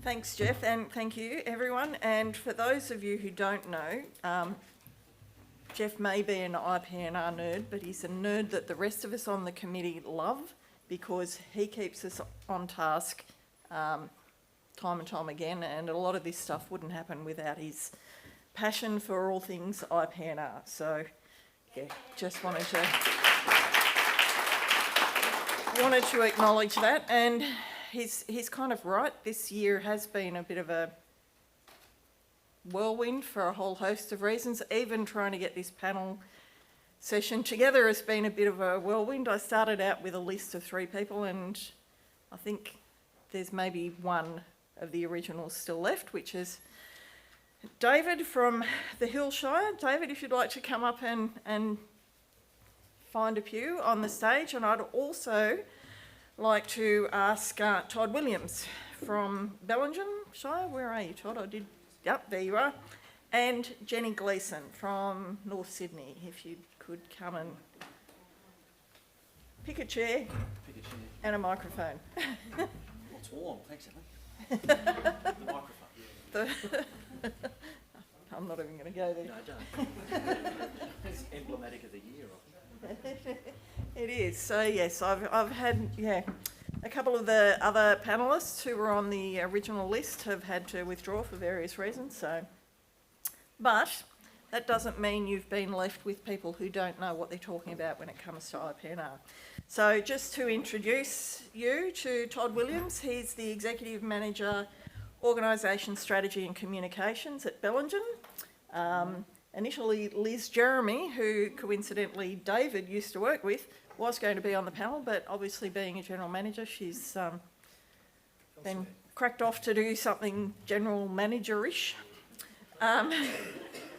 Thanks, Jeff, and thank you, everyone. And for those of you who don't know, Jeff may be an IPNR nerd, but he's a nerd that the rest of us on the committee love because he keeps us on task time and time again, and a lot of this stuff wouldn't happen without his passion for all things IPNR. So, yeah, just wanted to acknowledge that. And he's kind of right. This year has been a bit of a whirlwind for a whole host of reasons. Even trying to get this panel session together has been a bit of a whirlwind. I started out with a list of 3 people, and I think there's maybe one of the originals still left, which is David from the Hillshire. David, if you'd like to come up and find a pew on the stage. And I'd also like to ask Todd Williams from Bellingen-shire. Where are you, Todd? Yep, there you are. And Jenny Gleeson from North Sydney, if you could come and pick a chair and a microphone. Well, it's warm, thanks, Ellen. The microphone. I'm not even going to go there. No, don't. It's emblematic of the year. It is. So yes, I've had a couple of the other panellists who were on the original list have had to withdraw for various reasons. So, but that doesn't mean you've been left with people who don't know what they're talking about when it comes to IPNR. So just to introduce you to Todd Williams, he's the Executive Manager, Organisation Strategy and Communications at Bellingen. Initially, Liz Jeremy, who coincidentally David used to work with, was going to be on the panel, but obviously being a general manager, she's been cracked off to do something general manager-ish.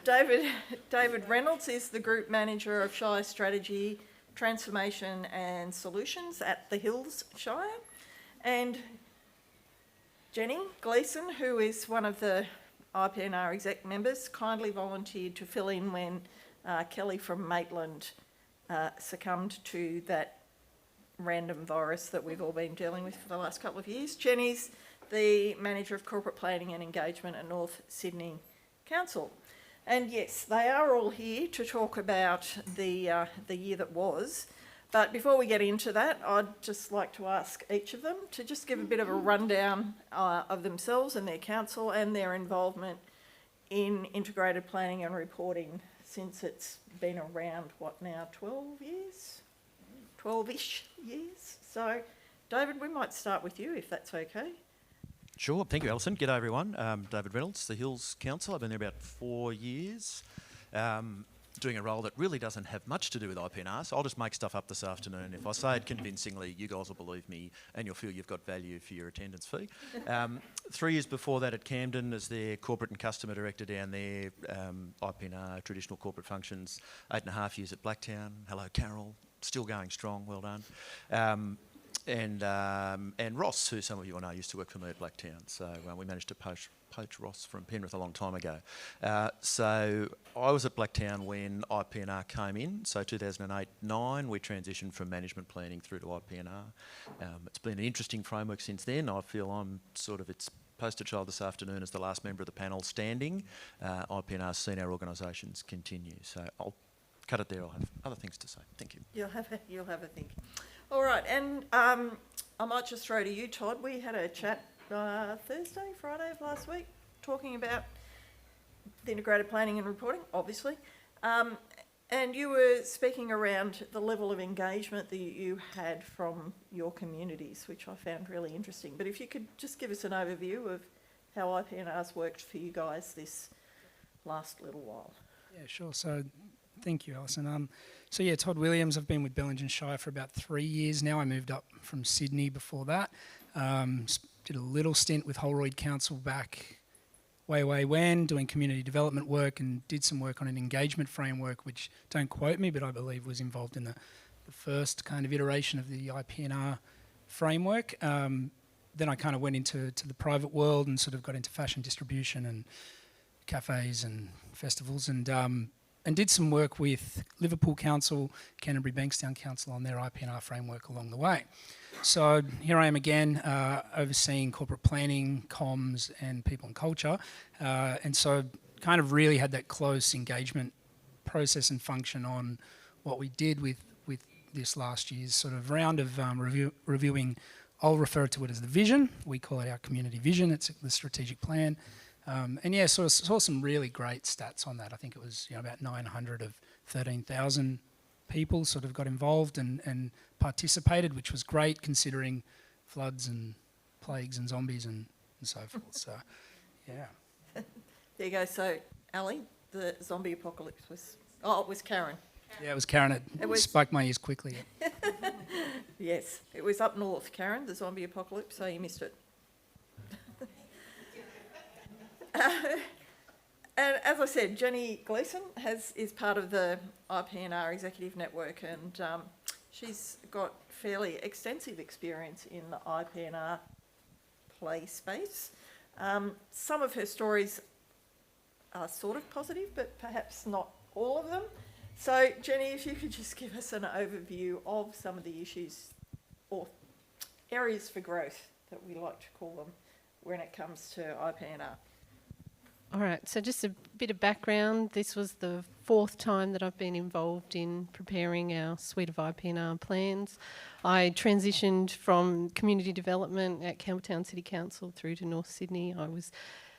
David Reynolds is the Group Manager of Shire Strategy, Transformation and Solutions at the Hills Shire. And Jenny Gleeson, who is one of the IPNR exec members, kindly volunteered to fill in when Kelly from Maitland succumbed to that random virus that we've all been dealing with for the last couple of years. Jenny's the Manager of Corporate Planning and Engagement at North Sydney Council. And yes, they are all here to talk about the year that was. But before we get into that, I'd just like to ask each of them to just give a bit of a rundown of themselves and their council and their involvement in integrated planning and reporting since it's been around, 12 years? 12-ish years. So, David, we might start with you, if that's okay. Sure. Thank you, Alison. G'day, everyone. David Reynolds, the Hills Council. I've been there about 4 years. Doing a role that really doesn't have much to do with IPNR, so I'll just make stuff up this afternoon. If I say it convincingly, you guys will believe me and you'll feel you've got value for your attendance fee. 3 years before that at Camden as their Corporate and Customer Director down there, IPNR, traditional corporate functions, 8.5 years at Blacktown. Hello, Carol. Still going strong, well done. And Ross, who some of you will know used to work for me at Blacktown, so we managed to poach Ross from Penrith a long time ago. So I was at Blacktown when IPNR came in, so 2008-9 we transitioned from management planning through to IPNR. It's been an interesting framework since then. I feel I'm sort of its poster child this afternoon as the last member of the panel standing. IPNR's seen our organisations continue, so I'll cut it there. I'll have other things to say. Thank you. You'll have a think. All right, and I might just throw to you, Todd. We had a chat Friday of last week, talking about the integrated planning and reporting, obviously. And you were speaking around the level of engagement that you had from your communities, which I found really interesting. But if you could just give us an overview of how IPNR's worked for you guys this last little while. Yeah, sure. So thank you, Alison. Todd Williams. I've been with Bellingen-shire for about 3 years now. I moved up from Sydney before that. Did a little stint with Holroyd Council back way when, doing community development work, and did some work on an engagement framework, which, don't quote me, but I believe was involved in the first kind of iteration of the IPNR framework. Then I kind of went into the private world and sort of got into fashion distribution and cafes and festivals, and and did some work with Liverpool Council, Canterbury Bankstown Council on their IPR framework along the way. So here I am again, overseeing corporate planning, comms, and people and culture. And so kind of really had that close engagement process and function on what we did with this last year's sort of round of reviewing. I'll refer to it as the vision. We call it our community vision. It's the strategic plan. And yeah, sort of saw some really great stats on that. I think it was about 900 of 13,000 people sort of got involved and participated, which was great considering floods and plagues and zombies and so forth. So, yeah. There you go. So, Ali, the zombie apocalypse was... Oh, it was Karen. Yeah, it was Karen. It spiked my ears quickly. Yes, it was up north, Karen, the zombie apocalypse, so you missed it. And as I said, Jenny Gleeson is part of the IPR Executive Network, and she's got fairly extensive experience in the IPR play space. Some of her stories are sort of positive, but perhaps not all of them. So, Jenny, if you could just give us an overview of some of the issues or areas for growth that we like to call them when it comes to IPR. All right, so just a bit of background. This was the 4th time that I've been involved in preparing our suite of IPR plans. I transitioned from community development at Campbelltown City Council through to North Sydney. I was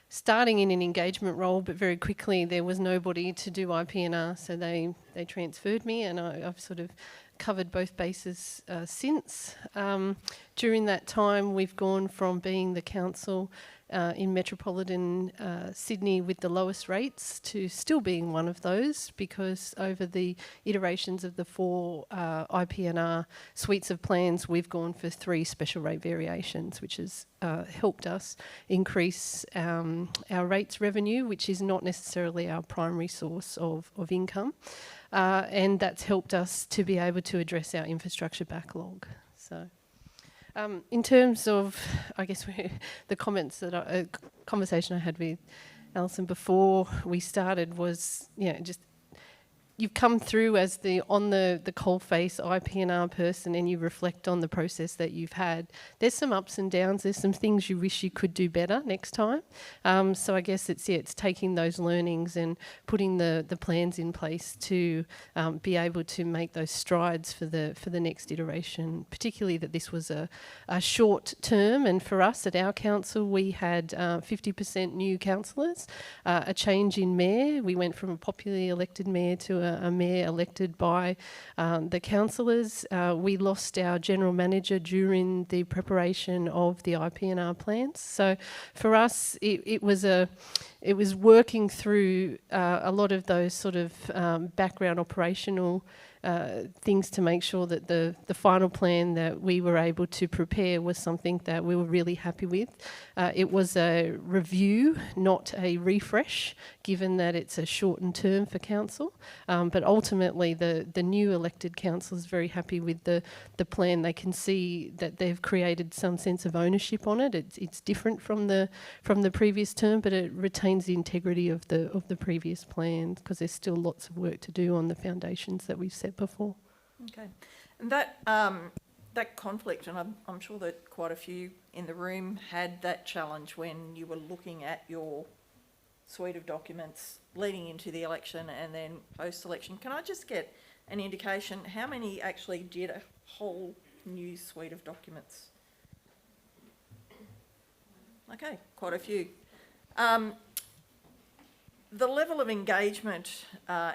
starting in an engagement role, but very quickly there was nobody to do IPR, so they transferred me, and I've sort of covered both bases since. During that time, we've gone from being the council in metropolitan Sydney with the lowest rates to still being one of those, because over the iterations of the 4 IPR suites of plans, we've gone for 3 special rate variations, which has helped us increase our rates revenue, which is not necessarily our primary source of income. And that's helped us to be able to address our infrastructure backlog. So, in terms of, I guess, the comments that conversation I had with Alison before we started was, just you've come through as the coalface IPR person, and you reflect on the process that you've had. There's some ups and downs. There's some things you wish you could do better next time. So I guess it's taking those learnings and putting the plans in place to be able to make those strides for the next iteration. Particularly that this was a short term, and for us at our council we had 50% new councillors, a change in mayor. We went from a popularly elected mayor to a mayor elected by the councillors. We lost our general manager during the preparation of the IPR plans. So for us, it was working through a lot of those sort of background operational things to make sure that the final plan that we were able to prepare was something that we were really happy with. It was a review, not a refresh, given that it's a shortened term for council. But ultimately, the new elected council is very happy with the plan. They can see that they've created some sense of ownership on it. It's different from the previous term, but it retains the integrity of the previous plan, because there's still lots of work to do on the foundations that we've set before. Okay, and that conflict, and I'm sure that quite a few in the room had that challenge when you were looking at your suite of documents leading into the election and then post-election. Can I just get an indication how many actually did a whole new suite of documents? Okay, quite a few. The level of engagement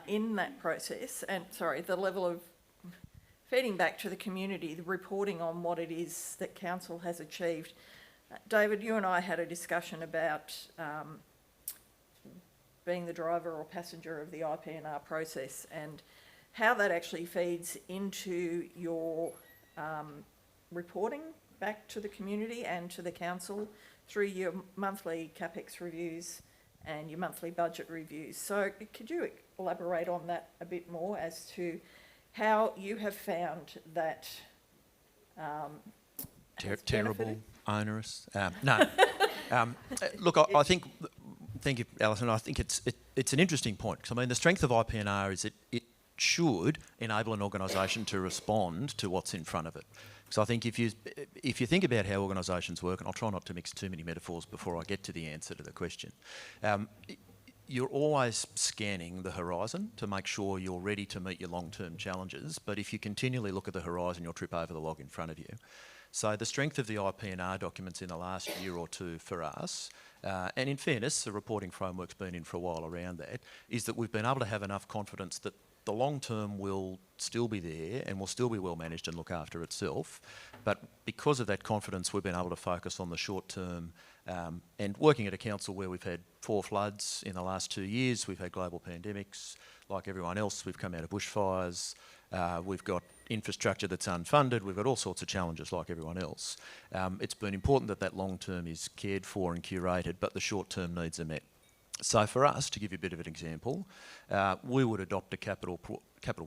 in that process, the level of feeding back to the community, the reporting on what it is that council has achieved. David, you and I had a discussion about being the driver or passenger of the IPR process and how that actually feeds into your reporting back to the community and to the council through your monthly CapEx reviews and your monthly budget reviews. So could you elaborate on that a bit more as to how you have found that terrible, onerous? No. Look, I think Thank you, Alison. I think it's an interesting point. 'Cause I mean, the strength of IPNR is it should enable an organisation to respond to what's in front of it. So I think if you think about how organisations work, and I'll try not to mix too many metaphors before I get to the answer to the question, you're always scanning the horizon to make sure you're ready to meet your long-term challenges. But if you continually look at the horizon, you'll trip over the log in front of you. So the strength of the IPNR documents in the last year or two for us, and in fairness, the reporting framework's been in for a while around that, is that we've been able to have enough confidence that the long term will still be there and will still be well managed and look after itself. But because of that confidence, we've been able to focus on the short term. And working at a council where we've had 4 floods in the last 2 years, we've had global pandemics, like everyone else, we've come out of bushfires, we've got infrastructure that's unfunded, we've got all sorts of challenges like everyone else. It's been important that that long term is cared for and curated, but the short term needs are met. So for us, to give you a bit of an example, we would adopt a capital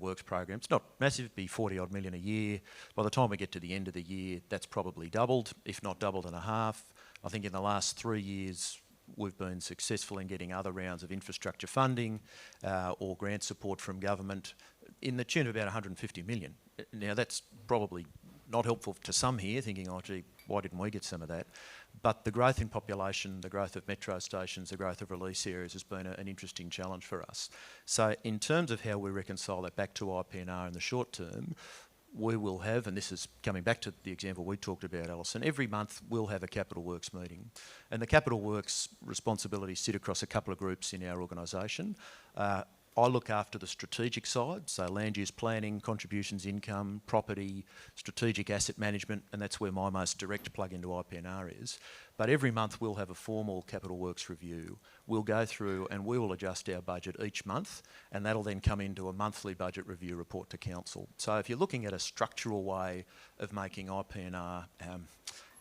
works program. It's not massive, it'd be 40 odd million a year. By the time we get to the end of the year, that's probably doubled, if not doubled and a half. I think in the last 3 years, we've been successful in getting other rounds of infrastructure funding or grant support from government in the tune of about 150 million. Now that's probably not helpful to some here, thinking, oh gee, why didn't we get some of that? But the growth in population, the growth of metro stations, the growth of release areas has been an interesting challenge for us. So in terms of how we reconcile that back to IPNR in the short term, we will have, and this is coming back to the example we talked about, Alison, every month we'll have a capital works meeting. And the capital works responsibilities sit across a couple of groups in our organisation. I look after the strategic side, so land use planning, contributions income, property, strategic asset management, and that's where my most direct plug into IPNR is. But every month we'll have a formal capital works review. We'll go through and we will adjust our budget each month, and that'll then come into a monthly budget review report to council. So if you're looking at a structural way of making IPNR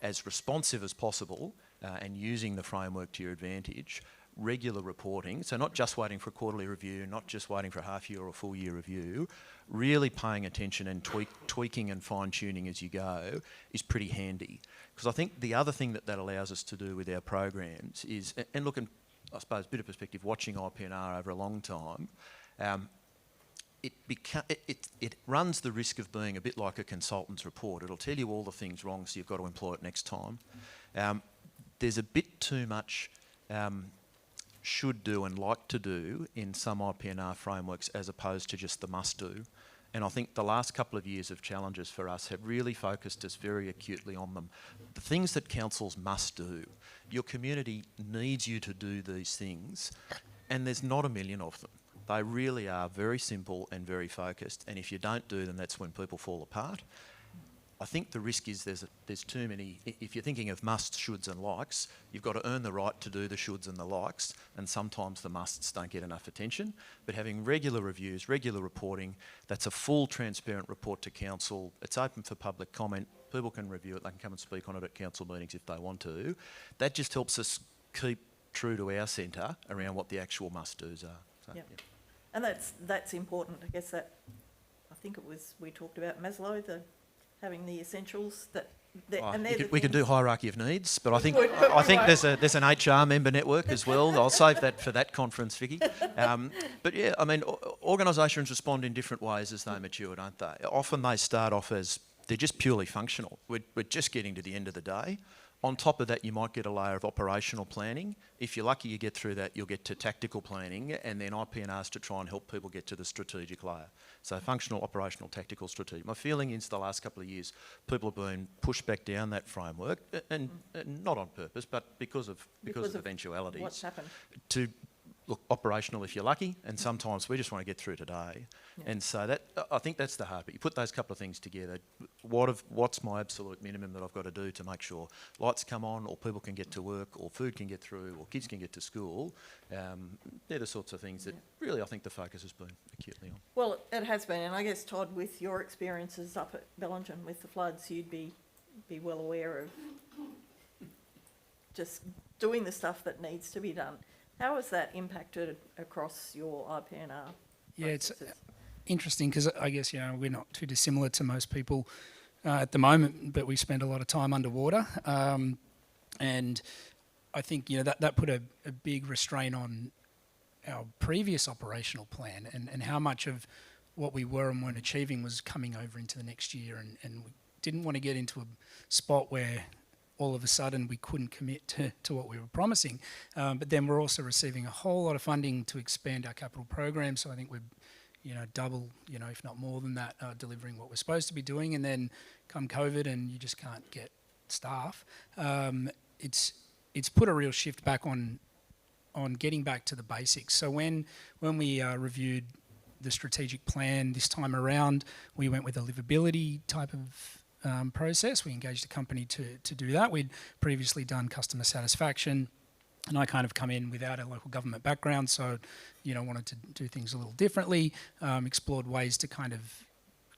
as responsive as possible and using the framework to your advantage, regular reporting, so not just waiting for a quarterly review, not just waiting for a half year or full year review, really paying attention and tweaking and fine tuning as you go is pretty handy. Because I think the other thing that allows us to do with our programs is, and look, I suppose a bit of perspective, watching IPNR over a long time, it runs the risk of being a bit like a consultant's report. It'll tell you all the things wrong, so you've got to employ it next time. There's a bit too much should do and like to do in some IPNR frameworks as opposed to just the must do. And I think the last couple of years of challenges for us have really focused us very acutely on them. The things that councils must do. Your community needs you to do these things, and there's not a million of them. They really are very simple and very focused, and if you don't do them, that's when people fall apart. I think the risk is there's too many. If you're thinking of musts, shoulds and likes, you've got to earn the right to do the shoulds and the likes, and sometimes the musts don't get enough attention. But having regular reviews, regular reporting, that's a full transparent report to council. It's open for public comment. People can review it. They can come and speak on it at council meetings if they want to. That just helps us keep true to our centre around what the actual must-dos are. So, Yep. Yeah. And that's important. I guess I think it was, we talked about Maslow, having the essentials we can do hierarchy of needs, but I think there's an HR member network as well. I'll save that for that conference, Vicky. But yeah, I mean, organisations respond in different ways as they mature, don't they? Often they start off as they're just purely functional. We're just getting to the end of the day. On top of that, you might get a layer of operational planning. If you're lucky, you get through that, you'll get to tactical planning, and then IPNRs to try and help people get to the strategic layer. So functional, operational, tactical, strategic. My feeling is the last couple of years, people have been pushed back down that framework, and not on purpose, but because of eventualities. What's happened? To look operational if you're lucky, and sometimes we just want to get through today. Yeah. And so I think that's the hard bit. You put those couple of things together. What's my absolute minimum that I've got to do to make sure lights come on, or people can get to work, or food can get through, or kids can get to school? They're the sorts of things that really I think the focus has been acutely on. Well, it has been, and I guess, Todd, with your experiences up at Bellingen with the floods, you'd be well aware of just doing the stuff that needs to be done. How has that impacted across your IPNR? Yeah, it's interesting because I guess, we're not too dissimilar to most people at the moment, but we spend a lot of time underwater. And I think that put a big restraint on our previous operational plan and how much of what we were and weren't achieving was coming over into the next year, and we didn't want to get into a spot where all of a sudden we couldn't commit to what we were promising. But then we're also receiving a whole lot of funding to expand our capital program, so I think we're double, if not more than that, delivering what we're supposed to be doing. And then come COVID and you just can't get staff. It's put a real shift back on getting back to the basics. So when we reviewed the strategic plan this time around, we went with a livability type of process. We engaged a company to do that. We'd previously done customer satisfaction, and I kind of come in without a local government background, so wanted to do things a little differently, explored ways to kind of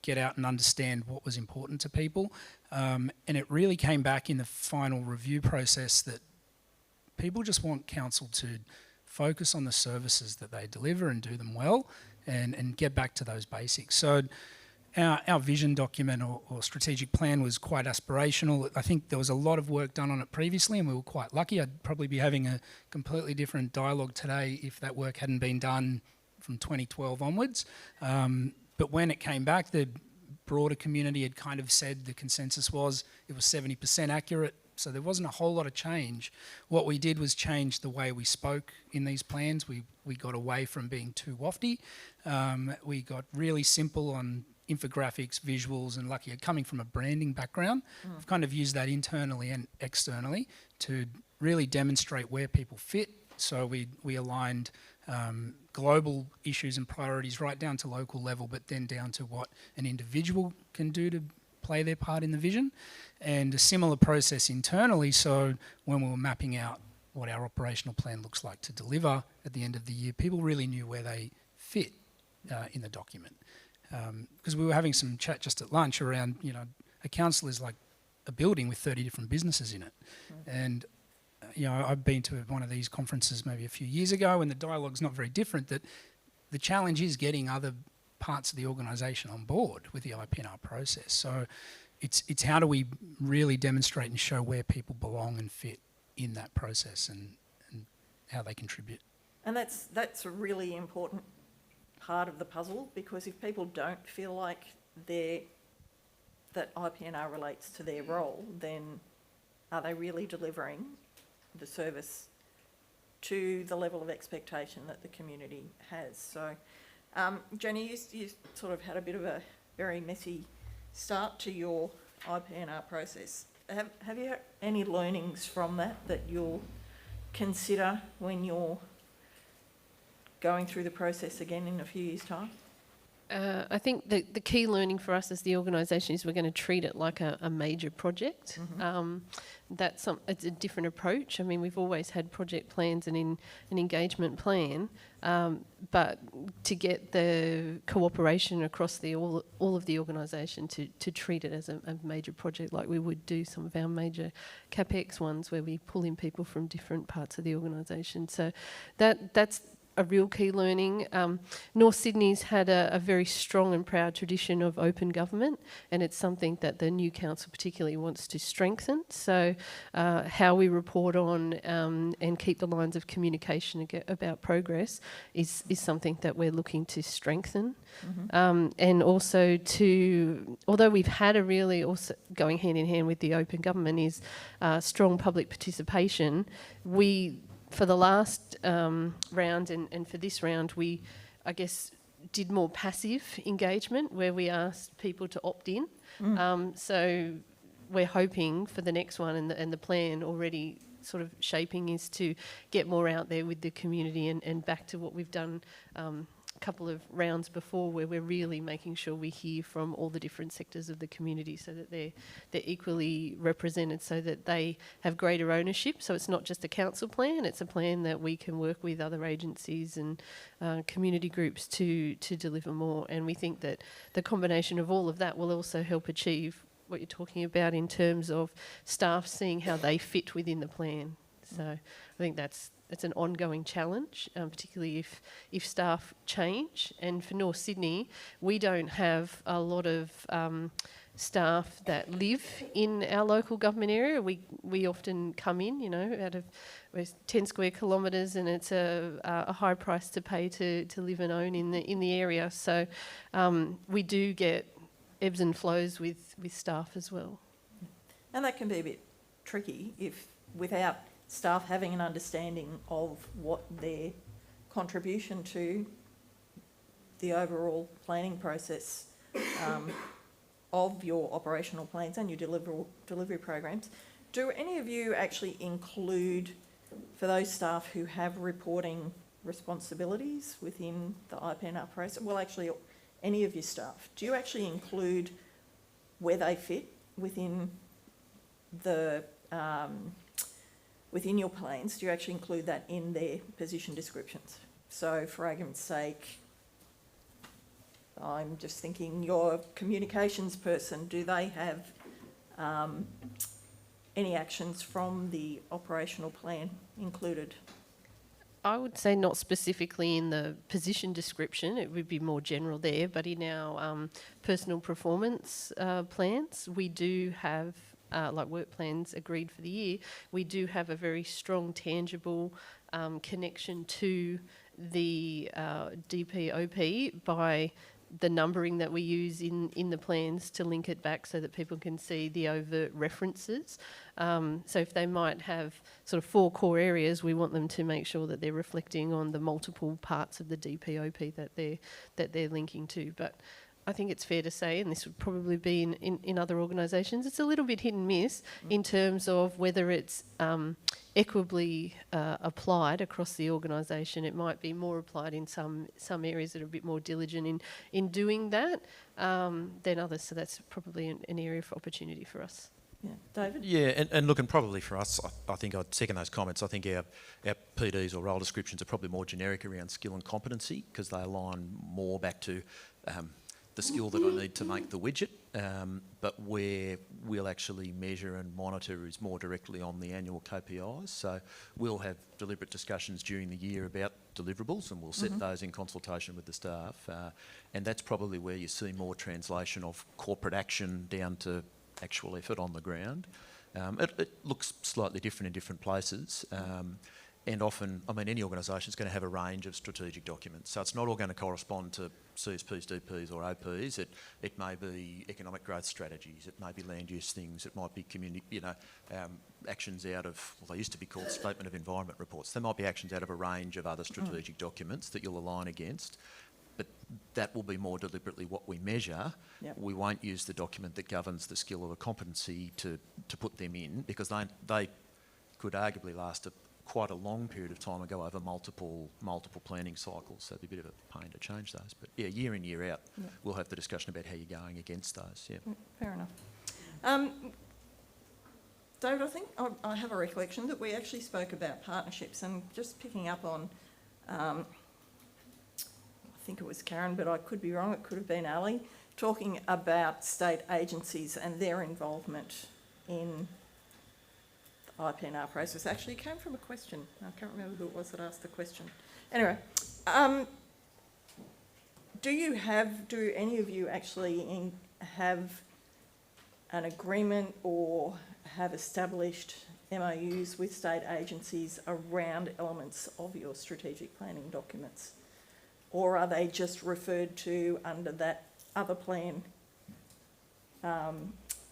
get out and understand what was important to people. And it really came back in the final review process that people just want council to focus on the services that they deliver and do them well, and get back to those basics. So our vision document or strategic plan was quite aspirational. I think there was a lot of work done on it previously, and we were quite lucky. I'd probably be having a completely different dialogue today if that work hadn't been done from 2012 onwards. But when it came back, the broader community had kind of said the consensus was it was 70% accurate, so there wasn't a whole lot of change. What we did was change the way we spoke in these plans. We got away from being too wafty. We got really simple on infographics, visuals, and lucky coming from a branding background, I've kind of used that internally and externally to really demonstrate where people fit. So we aligned global issues and priorities right down to local level, but then down to what an individual can do to play their part in the vision, and a similar process internally. So when we were mapping out what our operational plan looks like to deliver at the end of the year, people really knew where they fit in the document. Because we were having some chat just at lunch around, a council is like a building with 30 different businesses in it. And, I've been to one of these conferences maybe a few years ago, and the dialogue's not very different, that the challenge is getting other parts of the organisation on board with the IPR process. So it's how do we really demonstrate and show where people belong and fit in that process, and how they contribute. And that's a really important part of the puzzle, because if people don't feel like that IPR relates to their role, then are they really delivering the service to the level of expectation that the community has? So, Jenny, you sort of had a bit of a very messy start to your IPR process. Have you had any learnings from that you'll consider when you're going through the process again in a few years' time? I think the key learning for us as the organisation is we're going to treat it like a major project. It's a different approach. I mean, we've always had project plans and an engagement plan, but to get the cooperation across all of the organisation to treat it as a major project, like we would do some of our major CapEx ones where we pull in people from different parts of the organisation. So that's a real key learning. North Sydney's had a very strong and proud tradition of open government, and it's something that the new council particularly wants to strengthen. So how we report on and keep the lines of communication about progress is something that we're looking to strengthen. And also although we've had also going hand in hand with the open government is strong public participation, for the last round and for this round, we, I guess, did more passive engagement where we asked people to opt in. So we're hoping for the next one, and the plan already sort of shaping is to get more out there with the community and back to what we've done a couple of rounds before, where we're really making sure we hear from all the different sectors of the community so that they're equally represented, so that they have greater ownership. So it's not just a council plan, it's a plan that we can work with other agencies and community groups to deliver more. And we think that the combination of all of that will also help achieve what you're talking about in terms of staff seeing how they fit within the plan. So I think it's an ongoing challenge, particularly if staff change. And for North Sydney, we don't have a lot of staff that live in our local government area. We often come in, you know, out of we're 10 square kilometres, and it's a high price to pay to live and own in the area. So we do get ebbs and flows with staff as well. And that can be a bit tricky if, without staff having an understanding of what their contribution to the overall planning process of your operational plans and your delivery programs. Do any of you actually include, for those staff who have reporting responsibilities within the IPR process, well, actually any of your staff, do you actually include where they fit within the within your plans? Do you actually include that in their position descriptions? So for argument's sake, I'm just thinking your communications person, do they have any actions from the operational plan included? I would say not specifically in the position description, it would be more general there, but in our personal performance plans, we do have, like work plans agreed for the year, we do have a very strong, tangible connection to the DPOP by the numbering that we use in the plans to link it back so that people can see the overt references. So if they might have sort of 4 core areas, we want them to make sure that they're reflecting on the multiple parts of the DPOP that they're linking to. But I think it's fair to say, and this would probably be in other organisations, it's a little bit hit and miss in terms of whether it's equitably applied across the organisation. It might be more applied in some areas that are a bit more diligent in doing that than others. So that's probably an area for opportunity for us. Yeah, David? Yeah, and look, and probably for us, I think I'd second those comments. I think our PDs or role descriptions are probably more generic around skill and competency because they align more back to the skill that I need to make the widget, but where we'll actually measure and monitor is more directly on the annual KPIs. So we'll have deliberate discussions during the year about deliverables, and we'll set those in consultation with the staff. And that's probably where you see more translation of corporate action down to actual effort on the ground. It looks slightly different in different places. And often, I mean, any organisation is going to have a range of strategic documents. So it's not all going to correspond to CSPs, DPs or OPs. It may be economic growth strategies. It may be land use things. It might be community, actions out of, well, they used to be called statement of environment reports. There might be actions out of a range of other strategic documents that you'll align against. But that will be more deliberately what we measure. Yep. We won't use the document that governs the skill or the competency to put them in because they could arguably last quite a long period of time and go over multiple planning cycles. So it'd be a bit of a pain to change those. But yeah, year in, year out, we'll have the discussion about how you're going against those. Yeah. Fair enough. David, I think I have a recollection that we actually spoke about partnerships, and just picking up on, I think it was Karen, but I could be wrong, it could have been Ali, talking about state agencies and their involvement in the IPR process. Actually, it came from a question. I can't remember who it was that asked the question. Anyway, do any of you actually have an agreement or have established MOUs with state agencies around elements of your strategic planning documents? Or are they just referred to under that other plan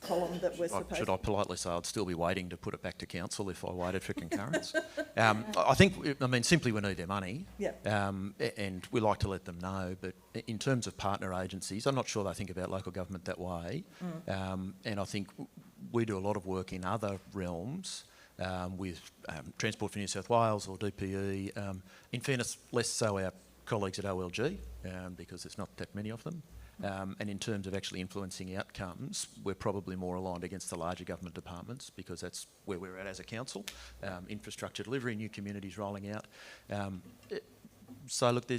column that we're supposed to... Should I politely say I'd still be waiting to put it back to council if I waited for concurrence? I think, simply we need their money. Yep. And we like to let them know, but in terms of partner agencies, I'm not sure they think about local government that way. And I think we do a lot of work in other realms with Transport for New South Wales or DPE. In fairness, less so our colleagues at OLG, because there's not that many of them. And in terms of actually influencing outcomes, we're probably more aligned against the larger government departments because that's where we're at as a council. Infrastructure delivery, new communities rolling out. So look,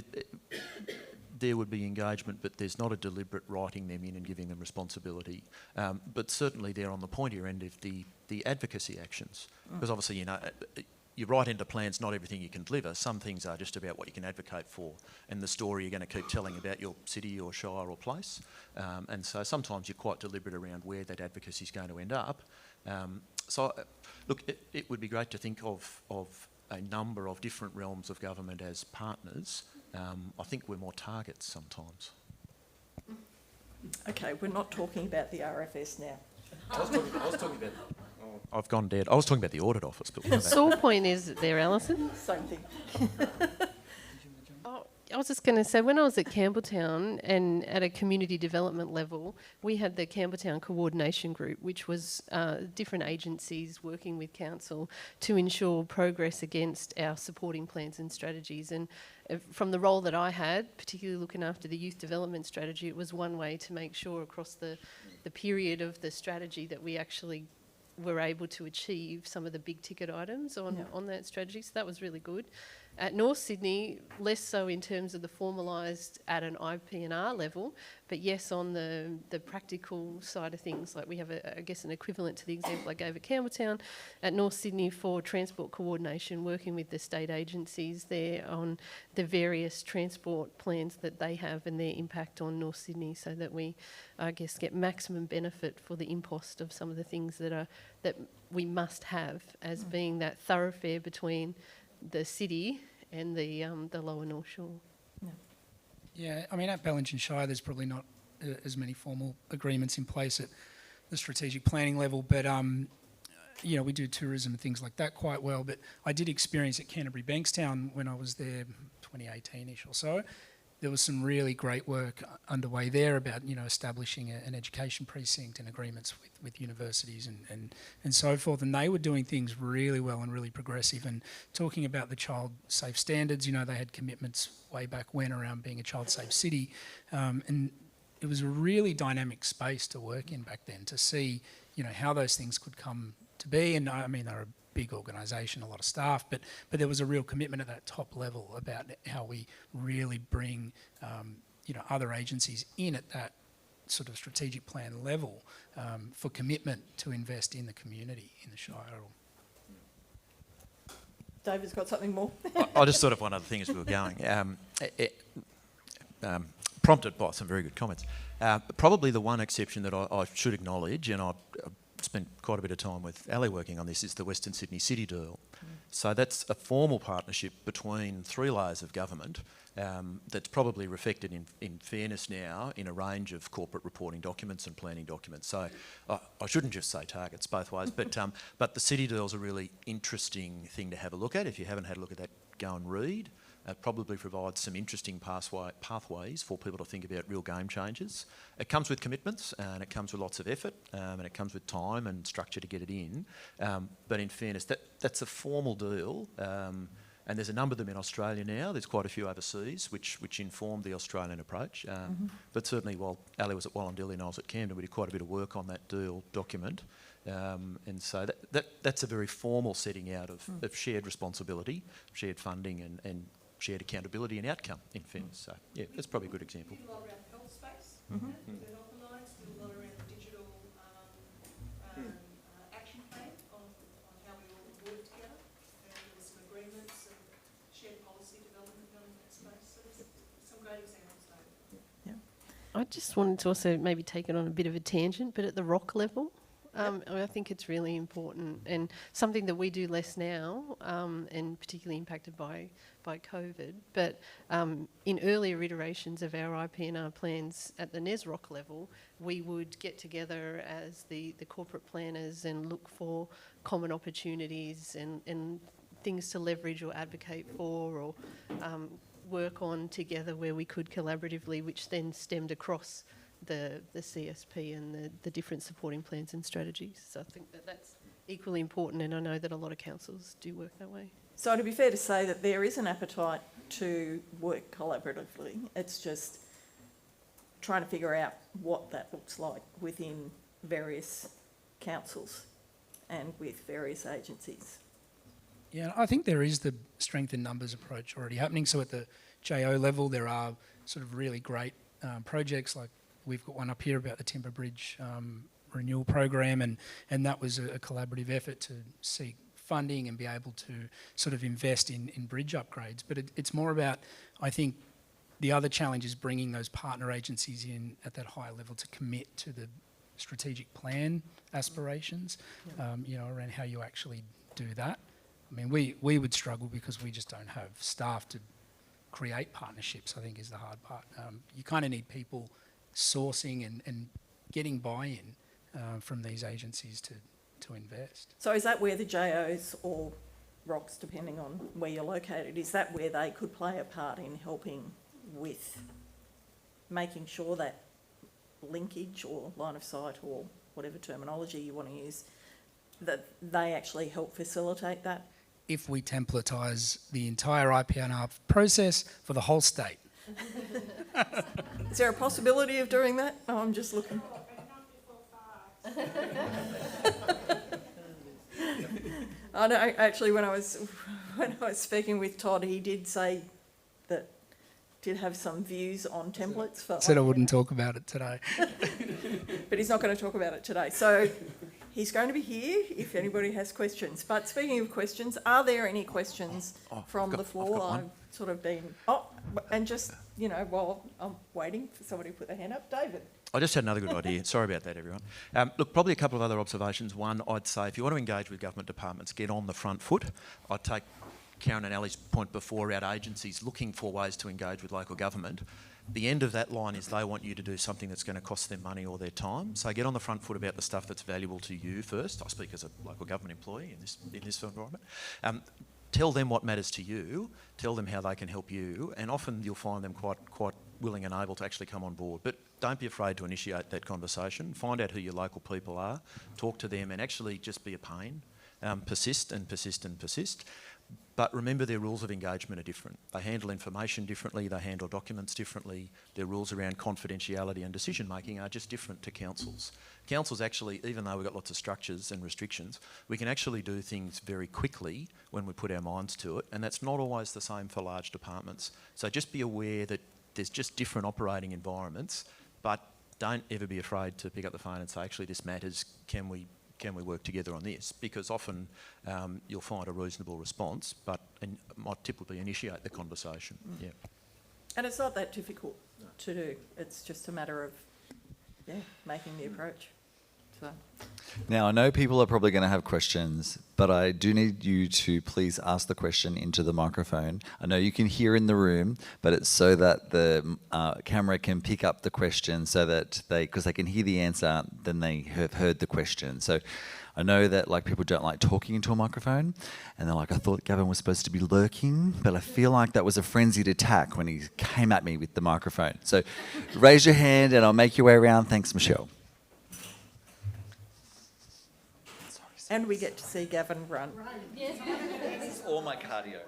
there would be engagement, but there's not a deliberate writing them in and giving them responsibility. But certainly they're on the pointier end of the advocacy actions. Because obviously, you write into plans not everything you can deliver. Some things are just about what you can advocate for and the story you're going to keep telling about your city or shire or place. And so sometimes you're quite deliberate around where that advocacy is going to end up. Look, it would be great to think of a number of different realms of government as partners. I think we're more targets sometimes. Okay, we're not talking about the RFS now. I was talking about. I've gone dead. I was talking about the audit office, but we'll go back. Sore point is there, Alison. Same thing. Oh, I was just going to say, when I was at Campbelltown and at a community development level, we had the Campbelltown Coordination Group, which was different agencies working with council to ensure progress against our supporting plans and strategies. And from the role that I had, particularly looking after the youth development strategy, it was one way to make sure across the period of the strategy that we actually were able to achieve some of the big ticket items on that strategy. So that was really good. At North Sydney, less so in terms of the formalised at an IPR level, but yes, on the practical side of things, like we have, I guess, an equivalent to the example I gave at Campbelltown. At North Sydney for transport coordination, working with the state agencies there on the various transport plans that they have and their impact on North Sydney, so that we, I guess, get maximum benefit for the impost of some of the things that we must have as being that thoroughfare between the city and the lower North Shore. Yeah, I mean, at Bellingen Shire, there's probably not as many formal agreements in place at the strategic planning level, but you know, we do tourism and things like that quite well. But I did experience at Canterbury Bankstown when I was there 2018-ish or so. There was some really great work underway there about, you know, establishing an education precinct and agreements with universities and so forth. And they were doing things really well and really progressive, and talking about the child safe standards. You know, they had commitments way back when around being a child safe city. And it was a really dynamic space to work in back then, to see, you know, how those things could come to be. And I mean, they're a big organisation, a lot of staff, but there was a real commitment at that top level about how we really bring, you know, other agencies in at that sort of strategic plan level for commitment to invest in the community in the Shire. David's got something more. I just thought of one other thing as we were going, prompted by some very good comments. Probably the one exception that I should acknowledge, and I've spent quite a bit of time with Ali working on this, is the Western Sydney City Deal. So that's a formal partnership between three layers of government that's probably reflected in fairness now in a range of corporate reporting documents and planning documents. So I shouldn't just say targets both ways, but the City Deal is a really interesting thing to have a look at. If you haven't had a look at that, go and read. It probably provides some interesting pathways for people to think about real game changers. It comes with commitments and it comes with lots of effort and it comes with time and structure to get it in. But in fairness, that's a formal deal, and there's a number of them in Australia now. There's quite a few overseas which informed the Australian approach. But certainly while Ali was at Wallandilly and I was at Camden, we did quite a bit of work on that deal document. And so that's a very formal setting out of shared responsibility, shared funding and shared accountability and outcome in fairness. So yeah, that's probably a good example. Do a lot around the health space, the Health Alliance, do a lot around the digital action plan on how we all work together. And there were some agreements and shared policy development done in that space. So there's some great examples there. I just wanted to also maybe take it on a bit of a tangent, but at the rock level, I think it's really important and something that we do less now, and particularly impacted by COVID. But in earlier iterations of our IPR plans at the NESROC level, we would get together as the corporate planners and look for common opportunities and things to leverage or advocate for, or work on together where we could collaboratively, which then stemmed across the CSP and the different supporting plans and strategies. So I think that's equally important, and I know that a lot of councils do work that way. So it'd be fair to say that there is an appetite to work collaboratively. It's just trying to figure out what that looks like within various councils and with various agencies. Yeah, I think there is the strength in numbers approach already happening. So at the JO level, there are sort of really great projects, like we've got one up here about the Timber Bridge renewal program, and that was a collaborative effort to seek funding and be able to sort of invest in bridge upgrades. But it's more about, I think, the other challenge is bringing those partner agencies in at that higher level to commit to the strategic plan aspirations, around how you actually do that. I mean, we would struggle because we just don't have staff to create partnerships, I think, is the hard part. You kind of need people sourcing and getting buy-in from these agencies to invest. So is that where the JOs or ROCs, depending on where you're located, is that where they could play a part in helping with making sure that linkage or line of sight or whatever terminology you want to use, that they actually help facilitate that? If we templatise the entire IPR process for the whole state. Is there a possibility of doing that? Oh, I'm just looking. I know, actually, when I was speaking with Todd, he did say that did have some views on templates for. Said I wouldn't talk about it today. But he's not going to talk about it today. So he's going to be here if anybody has questions. But speaking of questions, are there any questions from the floor? I've sort of been. And just, while I'm waiting for somebody to put their hand up, David. I just had another good idea. Sorry about that, everyone. Look, probably a couple of other observations. One, I'd say if you want to engage with government departments, get on the front foot. I'd take Karen and Ali's point before about agencies looking for ways to engage with local government. The end of that line is they want you to do something that's going to cost them money or their time. So get on the front foot about the stuff that's valuable to you first. I speak as a local government employee in this environment. Tell them what matters to you. Tell them how they can help you, and often you'll find them quite willing and able to actually come on board. But don't be afraid to initiate that conversation. Find out who your local people are. Talk to them, and actually just be a pain. Persist and persist and persist. But remember, their rules of engagement are different. They handle information differently, they handle documents differently. Their rules around confidentiality and decision making are just different to councils. Councils actually, even though we've got lots of structures and restrictions, we can actually do things very quickly when we put our minds to it, and that's not always the same for large departments. So just be aware that there's just different operating environments, but don't ever be afraid to pick up the phone and say, actually, this matters, can we work together on this? Because often you'll find a reasonable response, but might typically initiate the conversation. Yeah. And it's not that difficult to do. It's just a matter of, making the approach. So. Now, I know people are probably going to have questions, but I do need you to please ask the question into the microphone. I know you can hear in the room, but it's so that the camera can pick up the question so that because they can hear the answer, then they have heard the question. So I know that people don't like talking into a microphone, and they're like, I thought Gavin was supposed to be lurking, but I feel like that was a frenzied attack when he came at me with the microphone. So raise your hand and I'll make your way around. Thanks, Michelle. And we get to see Gavin run. This is all my cardio.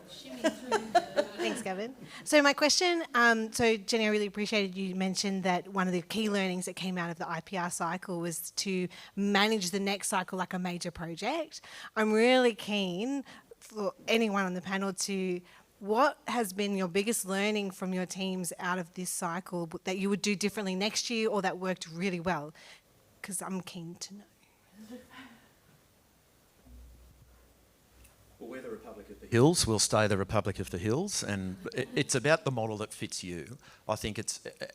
Thanks, Gavin. So my question, Jenny, I really appreciated you mentioned that one of the key learnings that came out of the IPR cycle was to manage the next cycle like a major project. I'm really keen for anyone on the panel to, what has been your biggest learning from your teams out of this cycle that you would do differently next year or that worked really well? Because I'm keen to know. Well, we're the Republic of the Hills. We'll stay the Republic of the Hills, and it's about the model that fits you. I think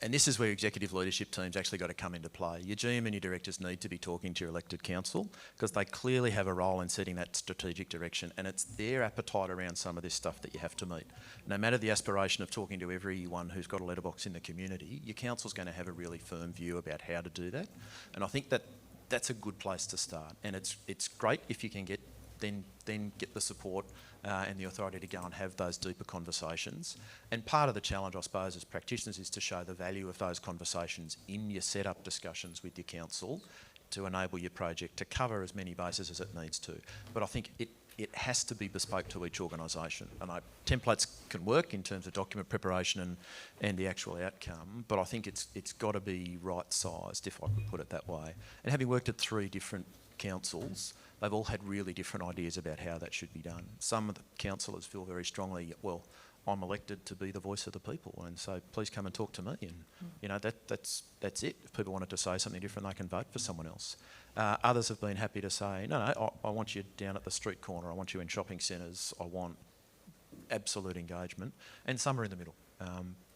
and this is where executive leadership teams actually got to come into play. Your GM and your directors need to be talking to your elected council because they clearly have a role in setting that strategic direction, and it's their appetite around some of this stuff that you have to meet. No matter the aspiration of talking to everyone who's got a letterbox in the community, your council's going to have a really firm view about how to do that, and I think that's a good place to start. And it's great if you can get the support and the authority to go and have those deeper conversations. And part of the challenge, I suppose, as practitioners is to show the value of those conversations in your setup discussions with your council to enable your project to cover as many bases as it needs to. But I think it has to be bespoke to each organisation. And templates can work in terms of document preparation and the actual outcome, but I think it's got to be right-sized, if I could put it that way. And having worked at 3 different councils, they've all had really different ideas about how that should be done. Some of the councillors feel very strongly, well, I'm elected to be the voice of the people, and so please come and talk to me. And you know that's it. If people wanted to say something different, they can vote for someone else. Others have been happy to say, no, I want you down at the street corner. I want you in shopping centres. I want absolute engagement, and some are in the middle.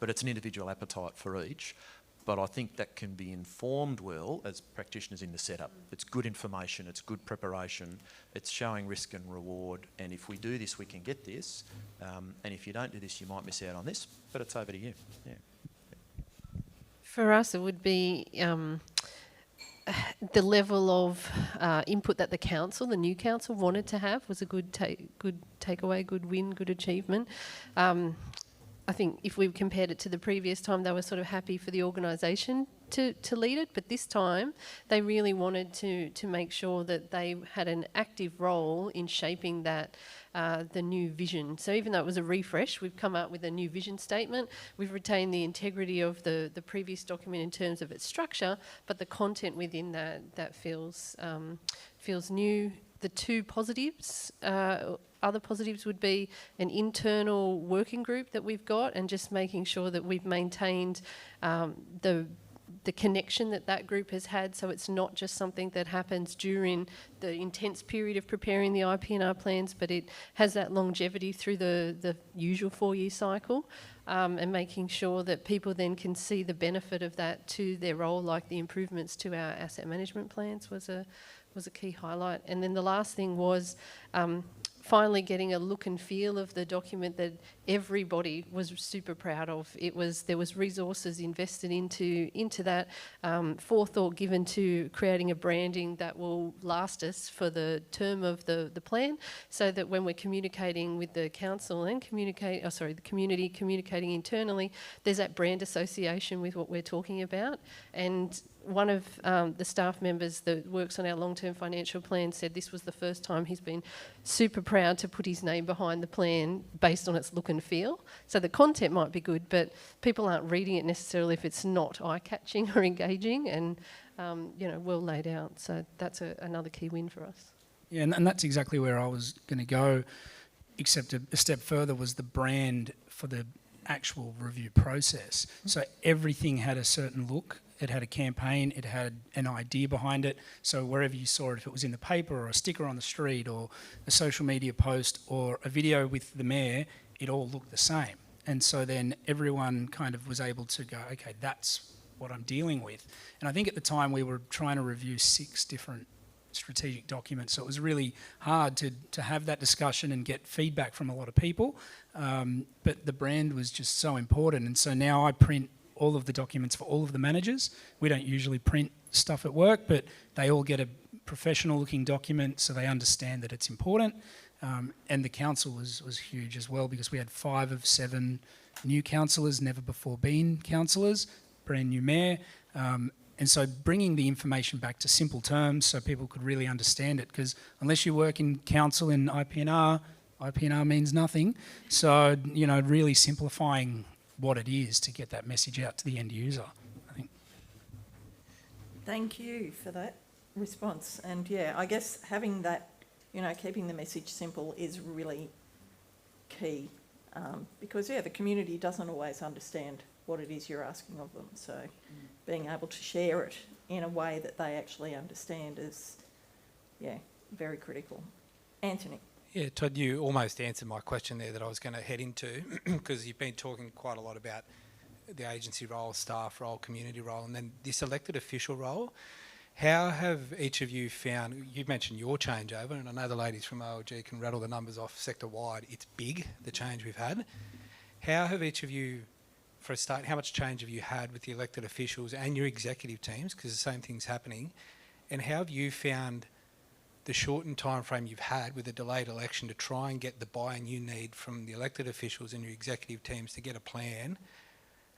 But it's an individual appetite for each. But I think that can be informed well as practitioners in the setup. It's good information, it's good preparation, it's showing risk and reward, and if we do this, we can get this, and if you don't do this, you might miss out on this, but it's over to you. Yeah. For us, it would be the level of input that the new council wanted to have was a good takeaway, good win, good achievement. I think if we compared it to the previous time, they were sort of happy for the organisation to lead it, but this time they really wanted to make sure that they had an active role in shaping that the new vision. So even though it was a refresh, we've come up with a new vision statement. We've retained the integrity of the previous document in terms of its structure, but the content within that feels new. The two positives, other positives would be an internal working group that we've got, and just making sure that we've maintained the connection that group has had, so it's not just something that happens during the intense period of preparing the IPR plans, but it has that longevity through the usual 4-year cycle, and making sure that people then can see the benefit of that to their role, like the improvements to our asset management plans was a key highlight. And then the last thing was finally getting a look and feel of the document that everybody was super proud of. There was resources invested into that, forethought given to creating a branding that will last us for the term of the plan, so that when we're communicating with the council and the community, communicating internally, there's that brand association with what we're talking about. And one of the staff members that works on our long-term financial plan said this was the first time he's been super proud to put his name behind the plan based on its look and feel. So the content might be good, but people aren't reading it necessarily if it's not eye-catching or engaging and well laid out. So that's another key win for us. Yeah, and that's exactly where I was going to go, except a step further was the brand for the actual review process. So everything had a certain look. It had a campaign, it had an idea behind it. So wherever you saw it, if it was in the paper or a sticker on the street or a social media post or a video with the mayor, it all looked the same. And so then everyone kind of was able to go, okay, that's what I'm dealing with. And I think at the time we were trying to review 6 different strategic documents. So it was really hard to have that discussion and get feedback from a lot of people. But the brand was just so important. And so now I print all of the documents for all of the managers. We don't usually print stuff at work, but they all get a professional looking document so they understand that it's important. And the council was huge as well, because we had 5 of 7 new councillors, never before been councillors, brand new mayor. And so bringing the information back to simple terms so people could really understand it, because unless you work in council in IPR means nothing. So, really simplifying what it is to get that message out to the end user, I think. Thank you for that response. And yeah, I guess having that, keeping the message simple is really key, because the community doesn't always understand what it is you're asking of them. So being able to share it in a way that they actually understand is, very critical. Anthony. Yeah, Todd, you almost answered my question there that I was going to head into, because you've been talking quite a lot about the agency role, staff role, community role, and then this elected official role. How have each of you found, you mentioned your changeover, and I know the ladies from OLG can rattle the numbers off sector-wide. It's big, the change we've had. How have each of you, for a start, how much change have you had with the elected officials and your executive teams, because the same thing's happening, and how have you found the shortened time frame you've had with a delayed election to try and get the buy-in you need from the elected officials and your executive teams to get a plan,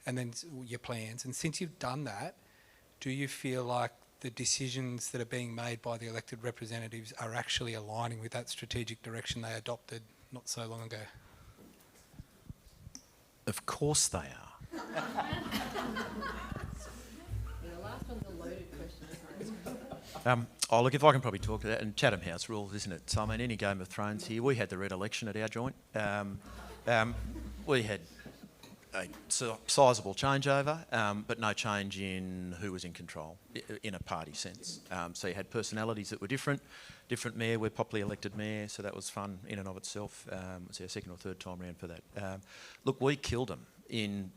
and then your plans? And since you've done that, do you feel like the decisions that are being made by the elected representatives are actually aligning with that strategic direction they adopted not so long ago? Of course they are. The last one's a loaded question. Look, if I can probably talk to that, and Chatham House rules, isn't it? So, I mean, any Game of Thrones here, we had the red election at our joint. We had a sizable changeover, but no change in who was in control in a party sense. So you had personalities that were different mayor, we're popularly elected mayor, so that was fun in and of itself. It was our second or third time around for that. Look, we killed them in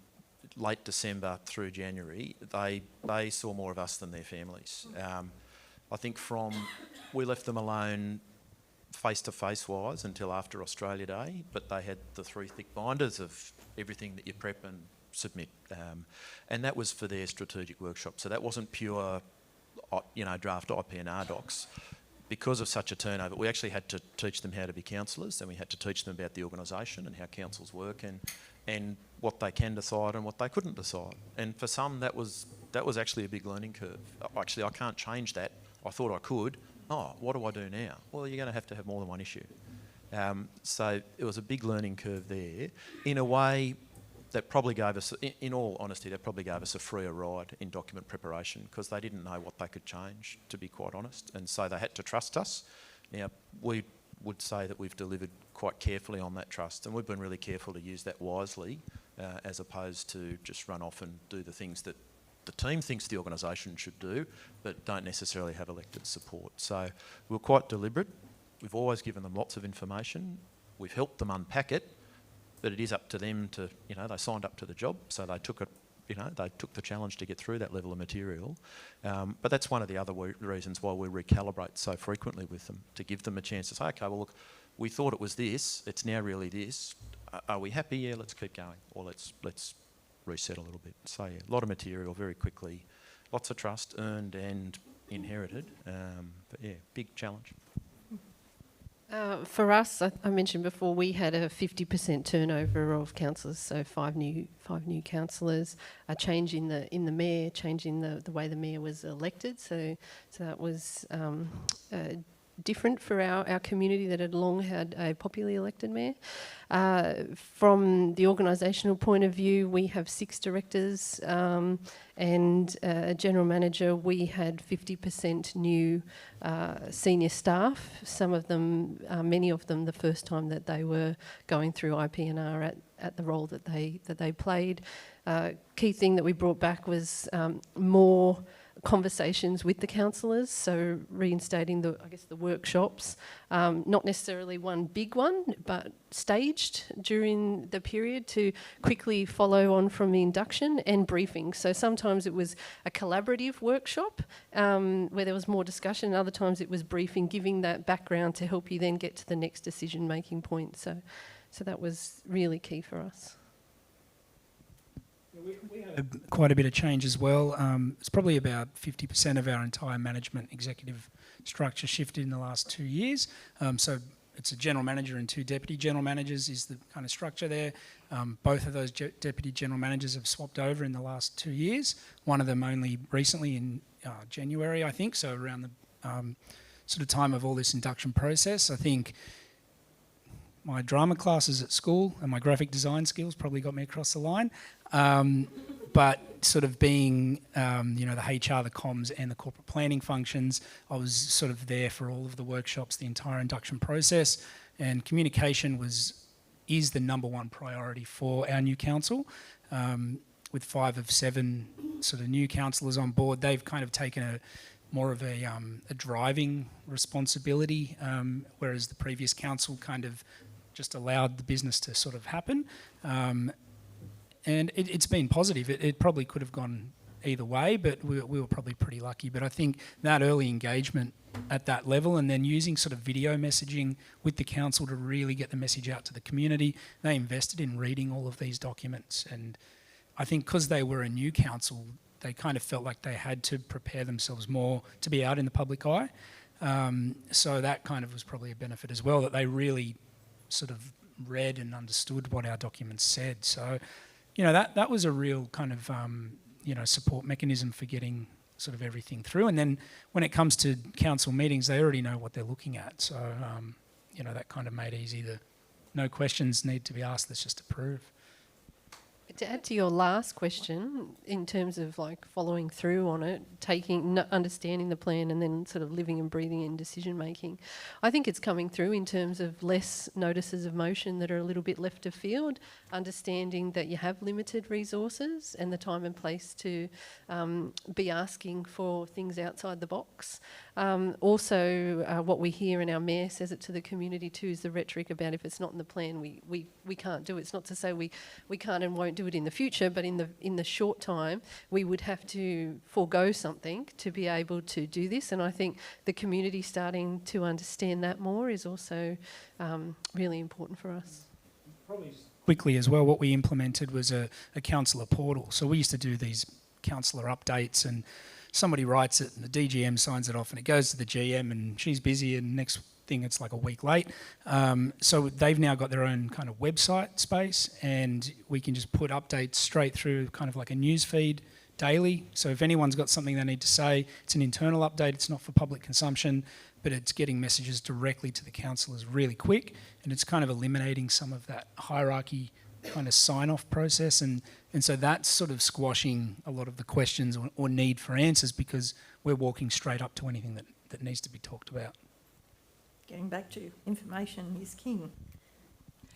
late December through January. They saw more of us than their families. I think we left them alone face-to-face wise until after Australia Day, but they had the 3 thick binders of everything that you prep and submit, and that was for their strategic workshop. So that wasn't pure, draft IPR docs. Because of such a turnover, we actually had to teach them how to be councillors, and we had to teach them about the organisation and how councils work, and what they can decide and what they couldn't decide. And for some, that was actually a big learning curve. Actually, I can't change that. I thought I could. Oh, what do I do now? Well, you're going to have more than one issue. So it was a big learning curve there. In a way, that probably gave us, in all honesty, that probably gave us a freer ride in document preparation, because they didn't know what they could change, to be quite honest. And so they had to trust us. Now, we would say that we've delivered quite carefully on that trust, and we've been really careful to use that wisely, as opposed to just run off and do the things that the team thinks the organisation should do, but don't necessarily have elected support. So we're quite deliberate. We've always given them lots of information. We've helped them unpack it, but it is up to them to, they signed up to the job, so they took it, they took the challenge to get through that level of material. But that's one of the other reasons why we recalibrate so frequently with them, to give them a chance to say, okay, well, look, we thought it was this, it's now really this. Are we happy? Yeah, let's keep going, or let's reset a little bit. So yeah, a lot of material very quickly, lots of trust earned and inherited. But yeah, big challenge. For us, I mentioned before, we had a 50% turnover of councillors, so five new councillors. A change in the mayor, changing the way the mayor was elected. So that was different for our community that had long had a popularly elected mayor. From the organisational point of view, we have 6 directors and a general manager. We had 50% new senior staff, some of them, many of them the first time that they were going through IPR at the role that they played. Key thing that we brought back was more conversations with the councillors, so reinstating the workshops, not necessarily one big one, but staged during the period to quickly follow on from the induction and briefing. So sometimes it was a collaborative workshop where there was more discussion, and other times it was briefing, giving that background to help you then get to the next decision-making point. So that was really key for us. We had quite a bit of change as well. It's probably about 50% of our entire management executive structure shifted in the last 2 years. So it's a general manager and 2 deputy general managers is the kind of structure there. Both of those deputy general managers have swapped over in the last 2 years. One of them only recently in January, I think, so around the sort of time of all this induction process. I think my drama classes at school and my graphic design skills probably got me across the line. But sort of being, the HR, the comms and the corporate planning functions, I was sort of there for all of the workshops, the entire induction process, and communication is the number one priority for our new council. With 5 of 7 sort of new councillors on board, they've kind of taken more of a driving responsibility, whereas the previous council kind of just allowed the business to sort of happen. And it's been positive. It probably could have gone either way, but we were probably pretty lucky. But I think that early engagement at that level, and then using sort of video messaging with the council to really get the message out to the community, they invested in reading all of these documents. And I think because they were a new council, they kind of felt like they had to prepare themselves more to be out in the public eye. So that kind of was probably a benefit as well, that they really sort of read and understood what our documents said. So, that was a real kind of, support mechanism for getting sort of everything through. And then when it comes to council meetings, they already know what they're looking at. So, that kind of made easy. No questions need to be asked, let's just approve. To add to your last question, in terms of like following through on it, understanding the plan and then sort of living and breathing in decision making, I think it's coming through in terms of less notices of motion that are a little bit left of field, understanding that you have limited resources and the time and place to be asking for things outside the box. Also, what we hear, and our mayor says it to the community too, is the rhetoric about if it's not in the plan, we can't do it. It's not to say we can't and won't do it in the future, but in the short time, we would have to forego something to be able to do this. And I think the community starting to understand that more is also really important for us. Probably quickly as well, what we implemented was a councillor portal. So we used to do these councillor updates, and somebody writes it and the DGM signs it off and it goes to the GM and she's busy, and next thing it's like a week late. So they've now got their own kind of website space, and we can just put updates straight through kind of like a news feed daily. So if anyone's got something they need to say, it's an internal update, it's not for public consumption, but it's getting messages directly to the councillors really quick, and it's kind of eliminating some of that hierarchy kind of sign-off process, and so that's sort of squashing a lot of the questions or need for answers, because we're walking straight up to anything that needs to be talked about. Getting back to information is king.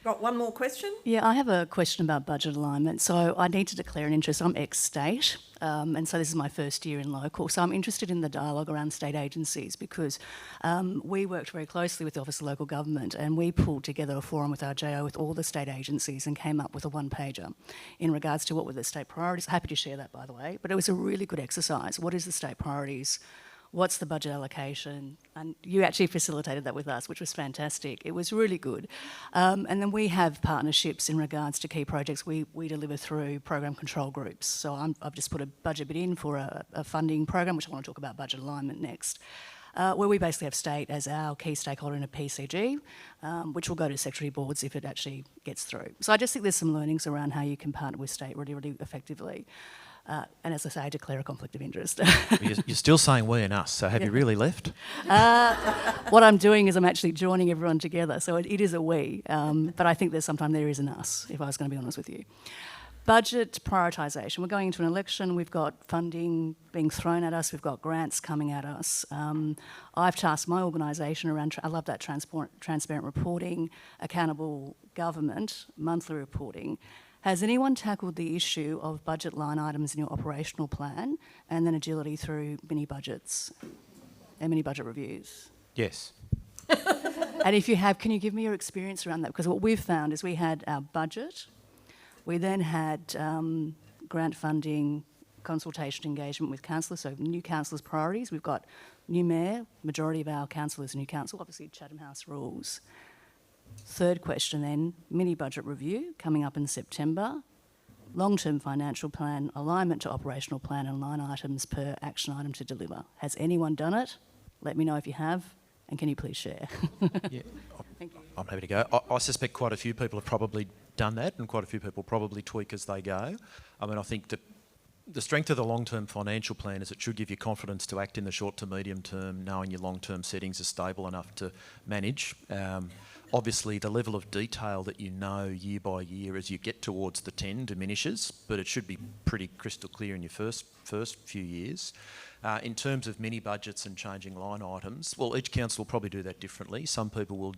Got one more question? Yeah, I have a question about budget alignment. So I need to declare an interest. I'm ex-state, and so this is my first year in local. So I'm interested in the dialogue around state agencies, because we worked very closely with the Office of Local Government, and we pulled together a forum with our JO with all the state agencies and came up with a one-pager in regards to what were the state priorities. Happy to share that, by the way, but it was a really good exercise. What is the state priorities? What's the budget allocation? And you actually facilitated that with us, which was fantastic. It was really good. And then we have partnerships in regards to key projects we deliver through program control groups. So I've just put a budget bid in for a funding program, which I want to talk about budget alignment next, where we basically have state as our key stakeholder in a PCG, which will go to secretary boards if it actually gets through. So I just think there's some learnings around how you can partner with state really, really effectively. And as I say, I declare a conflict of interest. You're still saying we and us, so have you really left? What I'm doing is I'm actually joining everyone together, so it is a we. But I think sometimes there is an us, if I was going to be honest with you. Budget prioritisation. We're going into an election. We've got funding being thrown at us. We've got grants coming at us. I've tasked my organisation around, I love that transparent reporting, accountable government, monthly reporting. Has anyone tackled the issue of budget line items in your operational plan and then agility through mini budgets and mini budget reviews? Yes. And if you have, can you give me your experience around that? Because what we've found is we had our budget, we then had grant funding, consultation engagement with councillors, so new councillors' priorities. We've got new mayor, majority of our councillors new council, obviously Chatham House rules. Third question then, mini budget review coming up in September, long-term financial plan, alignment to operational plan and line items per action item to deliver. Has anyone done it? Let me know if you have, and can you please share? Yeah, Thank you. I'm happy to go. I suspect quite a few people have probably done that, and quite a few people probably tweak as they go. I mean, I think that the strength of the long-term financial plan is it should give you confidence to act in the short to medium term, knowing your long-term settings are stable enough to manage. Obviously, the level of detail that you know year by year as you get towards the 10 diminishes, but it should be pretty crystal clear in your first few years. In terms of mini budgets and changing line items, well, each council will probably do that differently. Some people will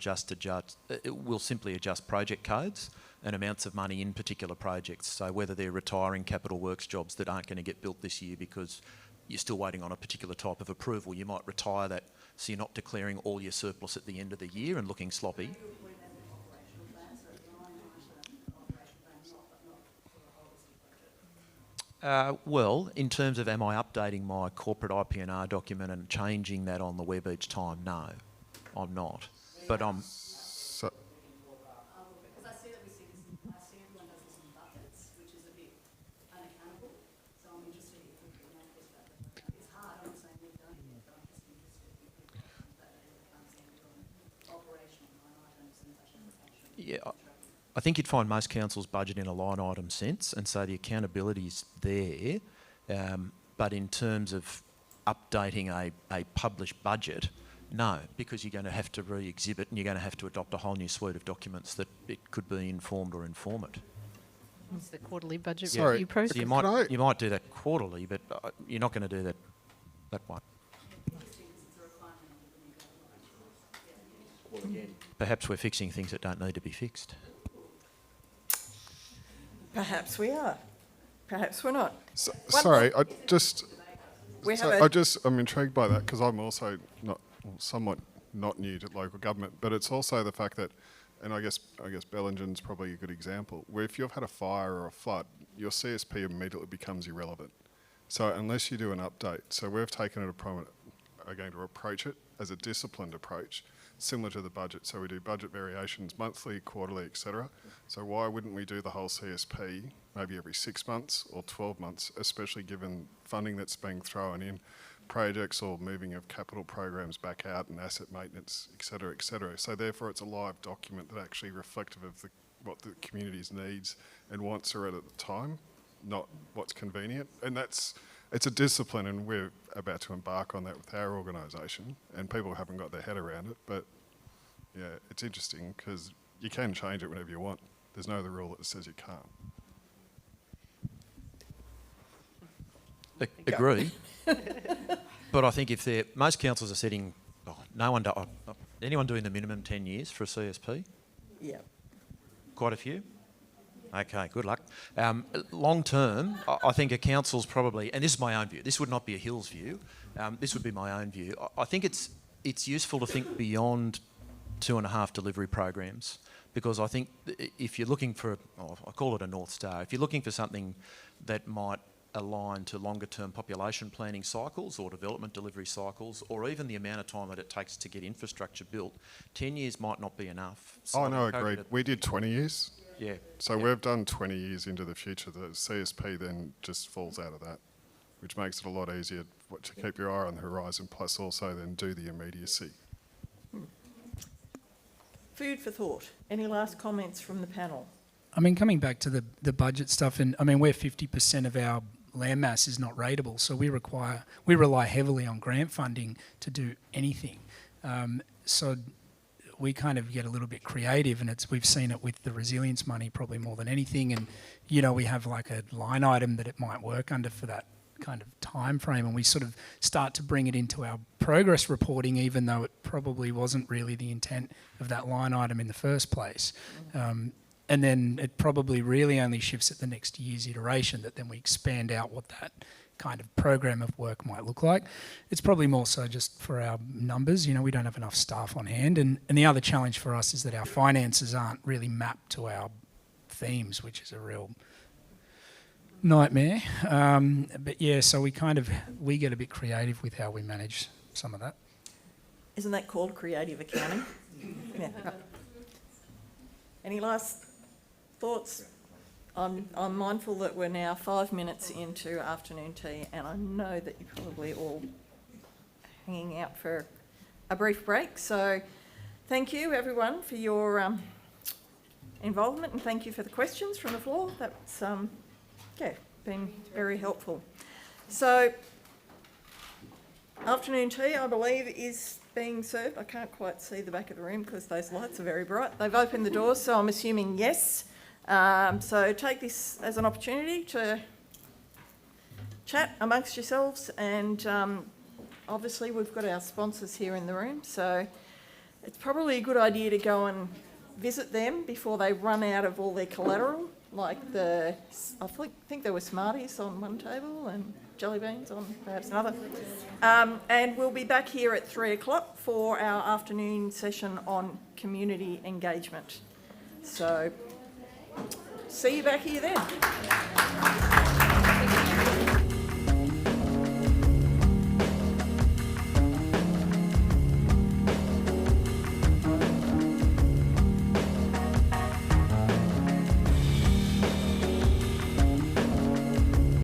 will simply adjust project codes and amounts of money in particular projects. So whether they're retiring capital works jobs that aren't going to get built this year because you're still waiting on a particular type of approval, you might retire that so you're not declaring all your surplus at the end of the year and looking sloppy. Well, in terms of am I updating my corporate IPR document and changing that on the web each time? No, I'm not. But I'm... Because I see that I see everyone does this in buckets, which is a bit unaccountable. So I'm interested if we can make this better. It's hard, I'm not saying we've done it, but I'm just interested if we can that it comes in on operational line items and budget allocation. Yeah, I think you'd find most councils budget in a line item sense, and so the accountability's there. But in terms of updating a published budget, no, because you're going to have to re-exhibit and you're going to have to adopt a whole new suite of documents that it could be informed or informant. It's the quarterly budget Sorry, review process. So Can I- you might do that quarterly, but you're not going to do that one. Well, again, Perhaps we're fixing things that don't need to be fixed. Perhaps we are. Perhaps we're not. One Sorry, We have I'm intrigued by that because I'm also somewhat not new to local government, but it's also the fact that, and I guess Bellingen's probably a good example, where if you've had a fire or a flood, your CSP immediately becomes irrelevant. So unless you do an update, so we've taken it are going to approach it as a disciplined approach, similar to the budget. So we do budget variations monthly, quarterly, etc. So why wouldn't we do the whole CSP maybe every 6 months or 12 months, especially given funding that's being thrown in, projects or moving of capital programs back out and asset maintenance, etc., etc. So therefore it's a live document that actually reflective of what the community's needs and wants are at the time, not what's convenient. And it's a discipline, and we're about to embark on that with our organisation, and people haven't got their head around it. But yeah, it's interesting because you can change it whenever you want. There's no other rule that says you can't. Agree. But I think most councils are setting, anyone doing the minimum 10 years for a CSP? Yeah. Quite a few? Okay, good luck. Long term, I think a council's probably, and this is my own view, this would not be a Hills view, this would be my own view. I think it's useful to think beyond 2.5 delivery programs, because I think if you're looking for, I call it a North Star, if you're looking for something that might align to longer term population planning cycles or development delivery cycles, or even the amount of time that it takes to get infrastructure built, 10 years might not be enough. So Oh no, agreed. We did 20 years. Yeah. So we've done 20 years into the future. The CSP then just falls out of that, which makes it a lot easier to keep your eye on the horizon, plus also then do the immediacy. Food for thought. Any last comments from the panel? I mean, coming back to the budget stuff, and I mean, we're 50% of our land mass is not rateable, so we rely heavily on grant funding to do anything. So we kind of get a little bit creative, and we've seen it with the resilience money probably more than anything. And we have like a line item that it might work under for that kind of time frame, and we sort of start to bring it into our progress reporting, even though it probably wasn't really the intent of that line item in the first place. And then it probably really only shifts at the next year's iteration, that then we expand out what that kind of program of work might look like. It's probably more so just for our numbers. We don't have enough staff on hand. And the other challenge for us is that our finances aren't really mapped to our themes, which is a real nightmare. But yeah, so we get a bit creative with how we manage some of that. Isn't that called creative accounting? Yeah. Any last thoughts? I'm mindful that we're now 5 minutes into afternoon tea, and I know that you're probably all hanging out for a brief break. So thank you, everyone, for your involvement, and thank you for the questions from the floor. That's been very helpful. So afternoon tea, I believe, is being served. I can't quite see the back of the room because those lights are very bright. They've opened the doors, so I'm assuming yes. So take this as an opportunity to chat amongst yourselves, and obviously we've got our sponsors here in the room, so it's probably a good idea to go and visit them before they run out of all their collateral, like I think there were Smarties on one table and jelly beans on perhaps another. And we'll be back here at 3 o'clock for our afternoon session on community engagement. So see you back here then.